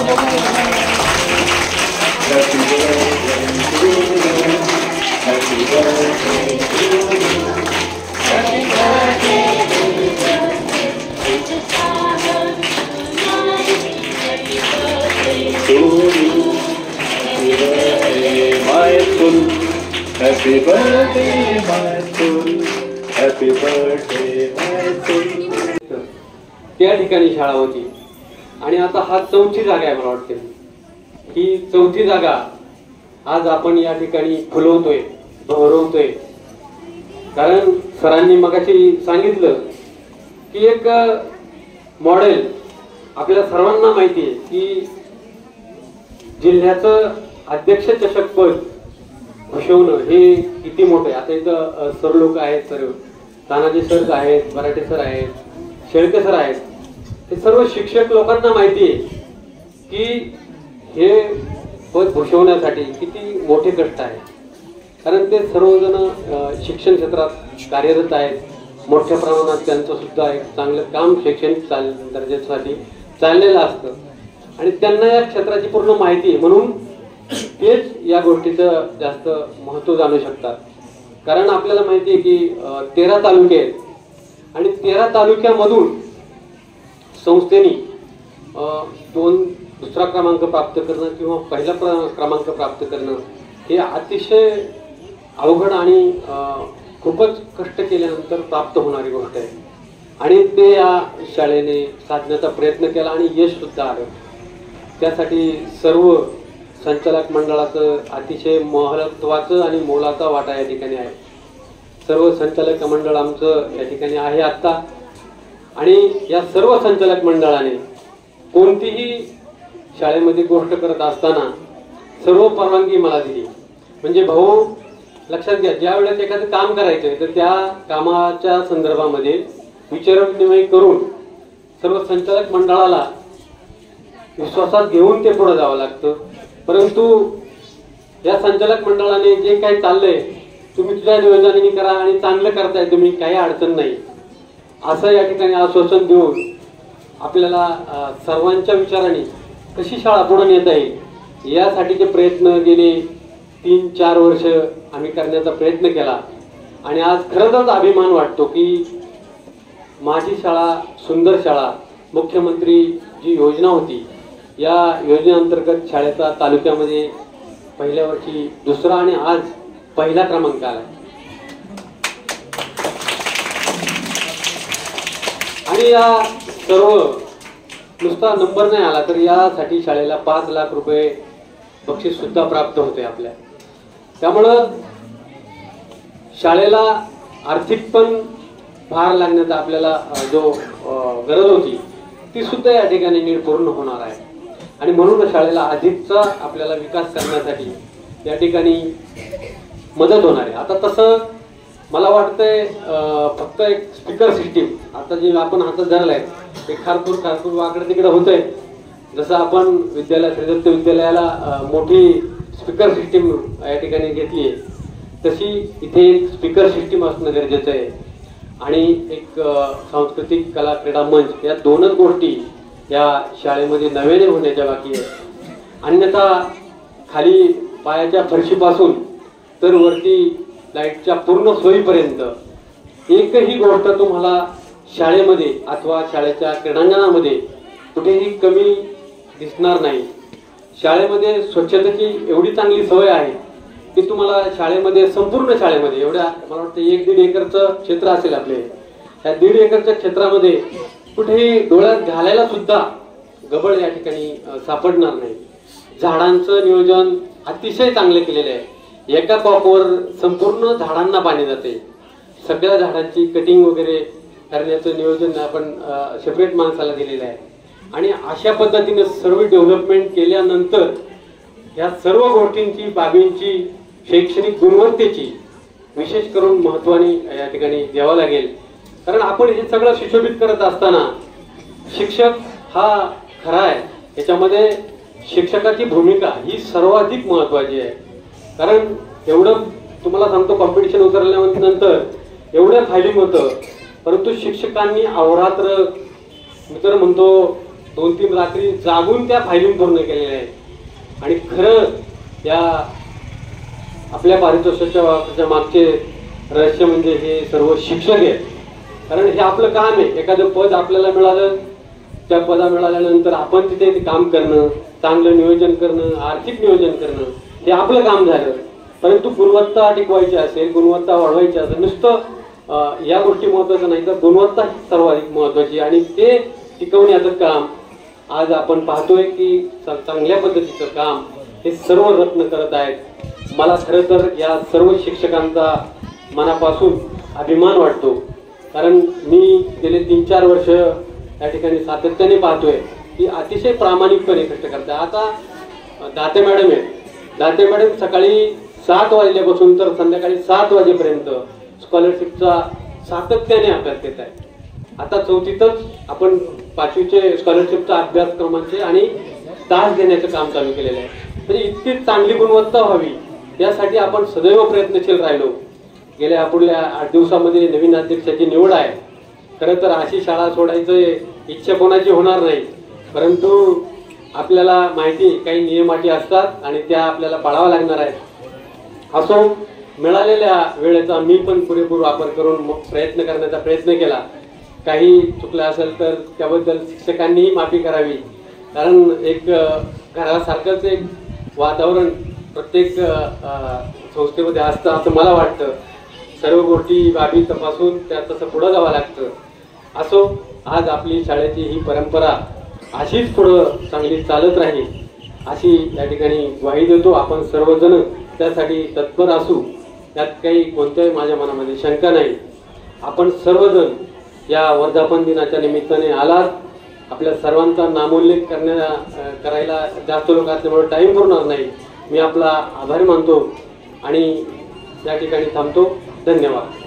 Happy birthday, my soul. Happy birthday, my soul. त्या ठिकाणी शाळा होती आणि आता हा चौथी जागा आहे. मला वाटते ही चौथी जागा आज आपण या ठिकाणी फुलवतोय, बहरवतोय. कारण सरांनी मगाशी सांगितलं की एक मॉडेल आपल्या सर्वांना माहिती आहे की जिल्ह्याचं अध्यक्ष चषक पद भूषवणं हे किती मोठं आहे. आता इथं सर लोक आहेत, सर्व तानाजी सर आहेत, मराठे सर आहेत, शेळके सर आहेत. हे सर्व शिक्षक लोकांना माहिती आहे की हे पद भूषवण्यासाठी किती मोठे कष्ट आहे. कारण ते सर्वजण शिक्षण क्षेत्रात कार्यरत आहेत. मोठ्या प्रमाणात त्यांचं सुद्धा एक चांगलं काम शैक्षणिक दर्जासाठी चाललेलं असतं आणि त्यांना या क्षेत्राची पूर्ण माहिती आहे. म्हणून तेच या गोष्टीचं जास्त महत्त्व जाणू शकतात. कारण आपल्याला माहिती आहे की 13 तालुके आहेत आणि 13 तालुक्यामधून संस्थेने दुसरा क्रमांक प्राप्त करणं किंवा पहिला क्रमांक प्राप्त करणं हे अतिशय अवघड आणि खूपच कष्ट केल्यानंतर प्राप्त होणारी गोष्ट आहे. आणि ते या शाळेने साधण्याचा प्रयत्न केला आणि यश सुद्धा आलं. त्यासाठी सर्व संचालक मंडळाचं अतिशय महत्त्वाचं आणि मोलाचा वाटा या ठिकाणी आहे. सर्व संचालक मंडळ आमचं या ठिकाणी आहे आता आणि या सर्व संचालक मंडळाने कोणतीही शाळेमध्ये गोष्ट करत असताना सर्व परवानगी मला दिली. म्हणजे भाऊ लक्षात घ्या, ज्या वेळेस एखादं काम करायचंय तर त्या कामाच्या संदर्भामध्ये विचारविनिमय करून सर्व संचालक मंडळाला विश्वासात घेऊन ते पुढे जावं लागतं. परंतु या संचालक मंडळाने जे काही चाललंय तुम्ही तुझ्या नियोजनाने करा आणि चांगलं करताय तुम्ही, काही अडचण नाही असं या ठिकाणी आश्वासन देऊन आपल्याला सर्वांच्या विचाराने कशी शाळा पुढे नेता येईल यासाठीचे प्रयत्न गेले 3-4 वर्ष आम्ही करण्याचा प्रयत्न केला. आणि आज खरंच अभिमान वाटतो की माझी शाळा सुंदर शाळा मुख्यमंत्री जी योजना होती या योजनेअंतर्गत शाळेचा तालुक्यामध्ये पहिल्या वर्षी दुसरा आणि आज पहिला क्रमांक आला. आणि या सर्व नुसता नंबर नाही आला तर यासाठी शाळेला 5 लाख रुपये बक्षीस सुद्धा प्राप्त होते आपल्या. त्यामुळं शाळेला आर्थिक पण भार लागण्याचा आपल्याला जो गरज होती ती सुद्धा या ठिकाणी नीट पूर्ण होणार आहे. आणि म्हणून शाळेला अधिकचा आपल्याला विकास करण्यासाठी या ठिकाणी मदत होणार आहे. आता तसं मला वाटतंय फक्त एक स्पीकर सिस्टीम आता जे आपण हातात धरलाय ते खारपूर वाकडे तिकडे होतंय. जसं आपण श्रीदत्त विद्यालयाला मोठी स्पीकर सिस्टीम या ठिकाणी घेतली आहे तशी इथे एक स्पीकर सिस्टीम असणं गरजेचं आहे. आणि एक सांस्कृतिक कला क्रीडा मंच या दोनच गोष्टी या शाळेमध्ये नव्याने होण्याच्या बाकी आहे. अन्यथा खाली पायाच्या फरशीपासून तर वरती लाईटच्या पूर्ण सोयीपर्यंत एकही गोष्ट तुम्हाला शाळेमध्ये अथवा शाळेच्या क्रीडांगणामध्ये कुठेही कमी दिसणार नाही. शाळेमध्ये स्वच्छतेची एवढी चांगली सवय आहे की तुम्हाला शाळेमध्ये संपूर्ण शाळेमध्ये एवढ्या मला वाटतं 1-1.5 एकरचं क्षेत्र असेल आपले. त्या 1.5 एकरच्या क्षेत्रामध्ये कुठेही डोळ्यात घालायला सुद्धा गबळ या ठिकाणी सापडणार नाही. झाडांचं नियोजन अतिशय चांगलं केलेलं आहे. एका कॉपवर संपूर्ण झाडांना पाणी जाते. सगळ्या झाडांची कटिंग वगैरे करण्याचं नियोजन आपण सेपरेट माणसाला दिलेलं आहे. आणि अशा पद्धतीने सर्व डेव्हलपमेंट केल्यानंतर या सर्व गोष्टींची बाबींची शैक्षणिक गुणवत्तेची विशेष करून महत्त्वाने या ठिकाणी द्यावं लागेल. कारण आपण हे सगळं सुशोभित करत असताना शिक्षक हा खरा आहे. याच्यामध्ये शिक्षकाची भूमिका ही सर्वाधिक महत्त्वाची आहे. कारण एवढं तुम्हाला सांगतो कॉम्पिटिशन उतरल्यानंतर एवढं फायलिंग होतं परंतु शिक्षकांनी अहोरात्र मी तर म्हणतो 2-3 रात्री जागून त्या फायलिंग पूर्ण केलेल्या आहेत. आणि खरं या आपल्या पारितोषिकाच्या मागचे रहस्य म्हणजे हे सर्व शिक्षक आहेत. कारण हे आपलं काम आहे. एखादं पद आपल्याला मिळालं, त्या पदा मिळाल्यानंतर आपण तिथे काम करणं, चांगलं नियोजन करणं, आर्थिक नियोजन करणं हे आपलं काम झालं. परंतु गुणवत्ता टिकवायची असेल, गुणवत्ता वाढवायची असेल, नुसतं या गोष्टी महत्त्वाचं नाही तर गुणवत्ता सर्वाधिक महत्त्वाची. आणि ते टिकवण्याचं काम आज आपण पाहतोय की चांगल्या पद्धतीचं काम हे सर्व रत्न करत आहेत. मला खरं तर या सर्व शिक्षकांचा मनापासून अभिमान वाटतो. कारण मी गेले 3-4 वर्ष या ठिकाणी सातत्याने पाहतोय की अतिशय प्रामाणिकपणे कष्ट करतात. आता दाते मॅडम आहे, दाते मॅडम सकाळी 7 वाजल्यापासून तर संध्याकाळी 7 वाजेपर्यंत स्कॉलरशिपचा सातत्याने अभ्यास घेत आहे. आता 4थीतच आपण 5वीचे स्कॉलरशिपचा अभ्यासक्रमांचे आणि तास देण्याचं काम चालू केलेलं आहे. म्हणजे इतकी चांगली गुणवत्ता व्हावी यासाठी आपण सदैव प्रयत्नशील राहिलो. गेल्या पुढल्या 8 दिवसामध्ये नवीन अध्यक्षाची निवड आहे. खरं तर अशी शाळा सोडायचं इच्छा कोणाची होणार नाही, परंतु आपल्याला माहिती काही नियम अटी असतात आणि त्या आपल्याला पाळाव्या लागणार आहेत. असो, मिळालेल्या वेळेचा मी पण पुरेपूर वापर करून प्रयत्न करण्याचा प्रयत्न केला. काही चुकलं असेल तर त्याबद्दल शिक्षकांनीही माफी करावी. कारण एक घरासारखंच एक वातावरण प्रत्येक संस्थेमध्ये असतं असं मला वाटतं. सर्व गोष्टी बाबी तपासून त्या तसं पुढं जावं लागतं. असो, आज आपली शाळेची ही परंपरा अशीच पुढं चांगली चालत राहील अशी या ठिकाणी ग्वाही देतो. आपण सर्वजण त्यासाठी तत्पर असू, त्यात काही कोणत्याही माझ्या मनामध्ये शंका नाही. आपण सर्वजण या वर्धापन दिनाच्या निमित्ताने आलात. आपल्या सर्वांचा नामोल्लेख करायला जास्त लोक असल्यामुळे टाईम पुरणार नाही. मी आपला आभार मानतो आणि या ठिकाणी थांबतो. धन्यवाद.